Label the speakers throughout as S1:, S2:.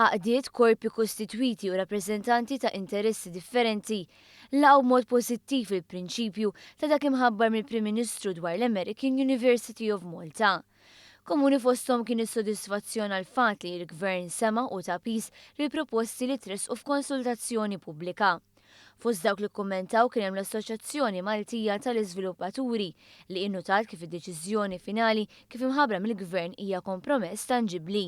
S1: Għaqdiet korpi kostitwiti u rappreżentanti ta' interessi differenti laqgħu b'mod pożittiv il-prinċipju ta' dak imħabbar mill-Prim Ministru dwar l-American University of Malta. Komuni fosthom kien is-sodisfazzjon għal fatt li l-Gvern sema' u ta' pis li proposti li tresqu f'konsultazzjoni pubblika. Fost dawk li kummentaw kien hemm l-Assoċjazzjoni Maltija tal-Iżviluppaturi li innutat kif id-deċiżjoni finali kif imħabbra mill-Gvern hija kompromess tanġibbli.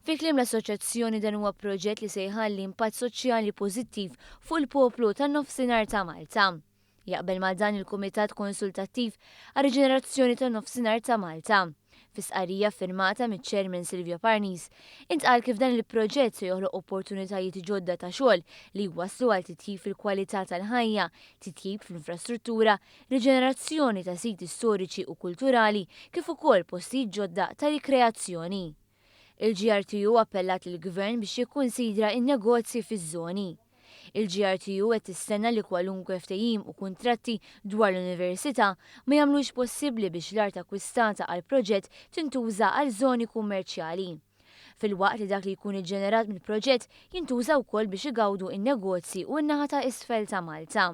S1: Fi kliem l-assoċjazzjoni dan huwa proġett li se jħalli impatt soċjali pożittiv fuq il-poplu tan-nofsinhar ta' Malta. Jaqbel ma' dan il-Kumitat Konsultattiv għar-Riġenerazzjoni tan-Nofsinhar ta' Malta. Fi sqarrija firmata miċ-Chairman Silvia Parnis, intqal kif dan il-proġett se joħloq opportunitajiet ġodda ta' xogħol li jwasslu għal titjib fil-kwalità tal-ħajja, titjib fl-infrastruttura, riġenerazzjoni ta' siti storiċi u kulturali kif ukoll postijiet ġodda ta' rikreazzjoni. Il-GRTU appellat il-Gvern biex jikkunsidra in-negozji fiż-żoni. Il-GRTU qed tistenna li kwalunkwe ftehim u kuntratti dwar l-Università ma jagħmlux possibbli biex l-art akkwistata għal proġett tintuża għal żoni kummerċjali. Fil-waqt li dak li jkun iġġenerat mill-proġett jintuża wkoll biex igawdu in-negozji u n-naħa ta' isfel ta' Malta.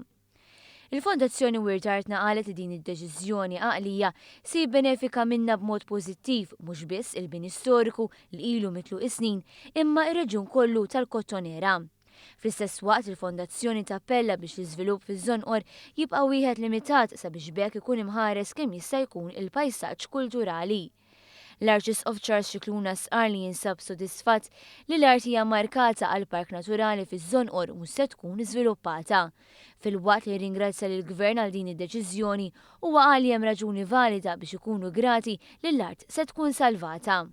S1: Il-Fondazzjoni Wirt Artna qalet li din id-deċiżjoni għaqlija se jibbenefika minna b'mod pożittiv mhux biss il-bini storiku li ilu mitlu is-snin imma ir-reġjun kollu tal-Kottonera. Fl-istess waqt il-Fondazzjoni tappella biex l-iżvilupp fiż-żonqor jibqa' wieħed limitat sabiex bekk ikun imħares kemm jista' jkun il-pajsaġġ kulturali. L-Arċisqof Charles Scicluna sqar li jinsab sodisfatt li l-art hija markata għal park naturali fiż-żonqor mhux se tkun iżviluppata. Fil-waqt li ringrazzja lill-Gvern għal din id-deċiżjoni huwa qal li hemm raġuni valida biex ikunu grati li l-art se tkun salvata.